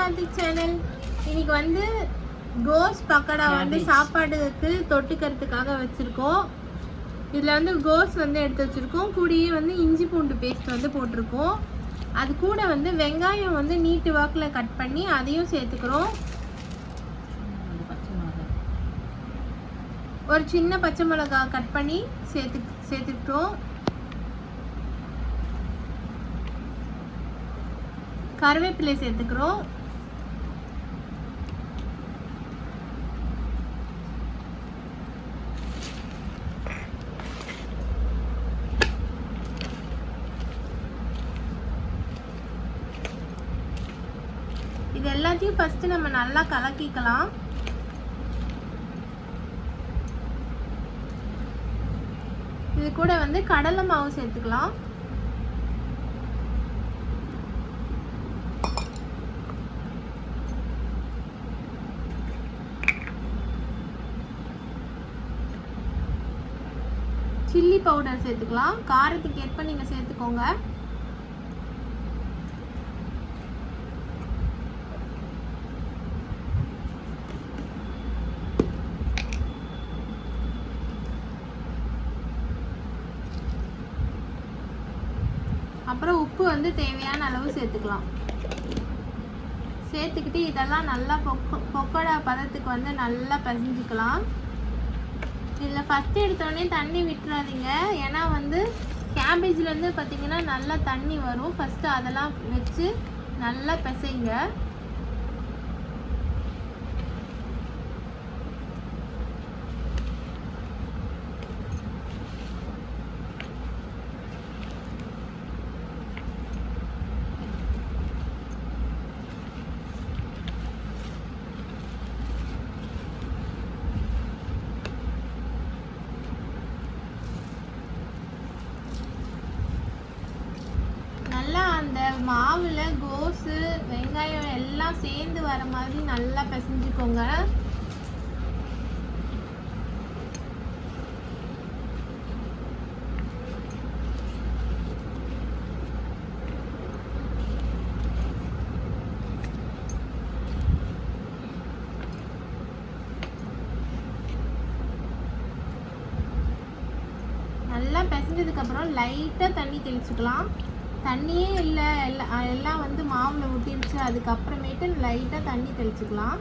Karthik channel. இன்னைக்கு வந்து கோஸ் பக்கோடா வந்து சாப்பாடுக்கு தொட்டுக்கிறதுக்காக வச்சிருக்கோம். இதில் வந்து கோஸ் வந்து எடுத்து வச்சிருக்கோம். கூடயே வந்து இஞ்சி பூண்டு பேஸ்ட் வந்து போட்டிருக்கோம். அது கூட வந்து வெங்காயம் வந்து நீட்டு வாக்கில் கட் பண்ணி அதையும் சேர்த்துக்கிறோம். ஒரு சின்ன பச்சை மிளகாய் கட் பண்ணி சேர்த்துக்கிட்டோம். கருவேப்பிலை சேர்த்துக்கிறோம். இது எல்லாத்தையும் ஃபர்ஸ்ட் நம்ம நல்லா கலக்கிக்கலாம். இது கூட வந்து கடலை மாவு சேர்த்துக்கலாம். சில்லி பவுடர் சேர்த்துக்கலாம். காரத்துக்கு ஏற்ப நீங்க சேர்த்துக்கோங்க. அப்புறம் உப்பு வந்து தேவையான அளவு சேர்த்துக்கலாம். சேர்த்துக்கிட்டு இதெல்லாம் நல்லா பொக்கோடா பதத்துக்கு வந்து நல்லா பிசைஞ்சுக்கலாம். இதில் ஃபஸ்ட்டு எடுத்தோடனே தண்ணி விட்டுறாதீங்க. ஏன்னா வந்து கேபேஜ்லேருந்து பார்த்தீங்கன்னா நல்லா தண்ணி வரும். ஃபஸ்ட்டு அதெல்லாம் வச்சு நல்லா பிசைங்க. அந்த மாவுல கோஸு வெங்காயம் எல்லாம் சேர்ந்து வர மாதிரி நல்லா பிசைஞ்சுக்கோங்க. நல்லா பிசைஞ்சதுக்கு அப்புறம் லைட்டா தண்ணி தெளிச்சுக்கலாம். தண்ணியே இல்லை, எல்லாம் வந்து மாவில் ஊற்றிடுச்சு. அதுக்கப்புறமேட்டு லைட்டாக தண்ணி தெளிச்சுக்கலாம்.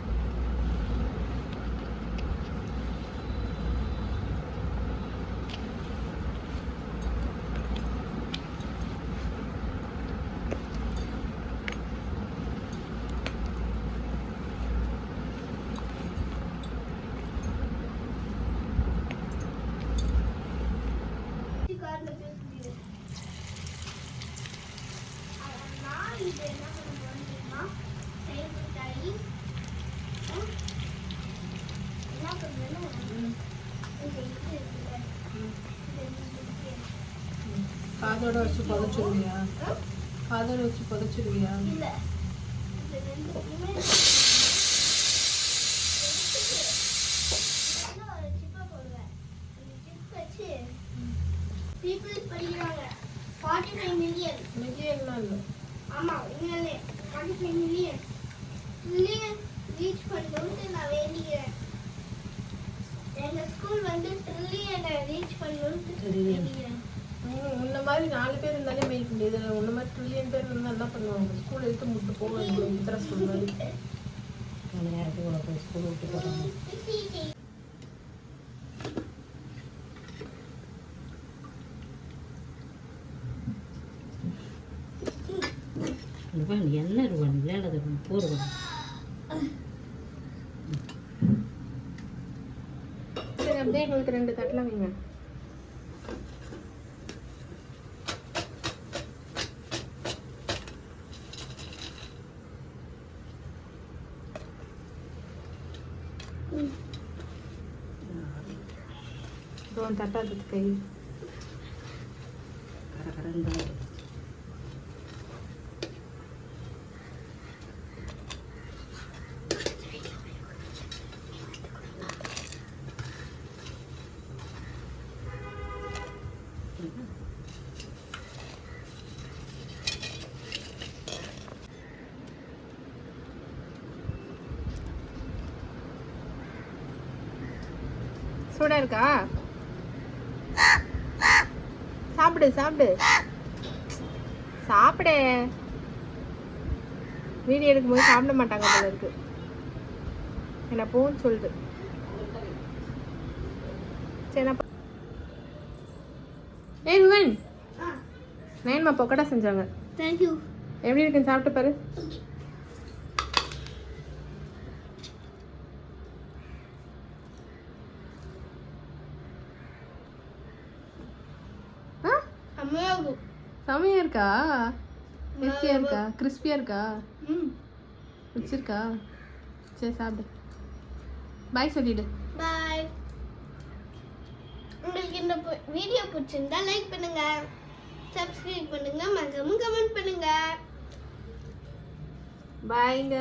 காதோட வச்சு புதைச்சிருவியா? காதோட வச்சு புதைச்சிருவியா? உன்ன மாதிரி 4 பேர் இருந்தாலே மேய்க்க முடியாது. உன்ன மாதிரி ட்ரில்லியன் பேர் இருந்தால் என்ன பண்ணுவாங்க? ஸ்கூல் எடுத்து முட்டு போக இன்ட்ரெஸ்ட் மாதிரி ஸ்கூல் விட்டு போகிறாங்க. என்ன ரூபாய் விளையாட போடுவாங்க. சரி, அப்படியே எங்களுக்கு 2 தட்டலாம் வைங்க. தட்டாதுக்கு கை கரகரந்தா. சூடா இருக்கா? சாப்பிடு சாப்பிடு சாப்பிடு. வீடியோ எடுக்கும்போது சாப்பிட மாட்டாங்க போல இருக்கு. என்ன போன்னு சொல்லுது. சரி நான் ருவன் நயன்மா பக்கோடா செஞ்சாங்க. தேங்க்யூ. எப்படி இருக்குன்னு சாப்பிட்டு பாரு. செமையா இருக்கா? டேஸ்டியா இருக்கா? கிறிஸ்பியா இருக்கா? பிடிச்சிருக்கா? சரி சாப்பிடு. பாய் சொல்லிடு. பாய். உங்களுக்கு இந்த வீடியோ பிடிச்சிருந்தா லைக் பண்ணுங்க, சப்ஸ்கிரைப் பண்ணுங்க, மறக்காம கமெண்ட் பண்ணுங்க. பாய்ங்க.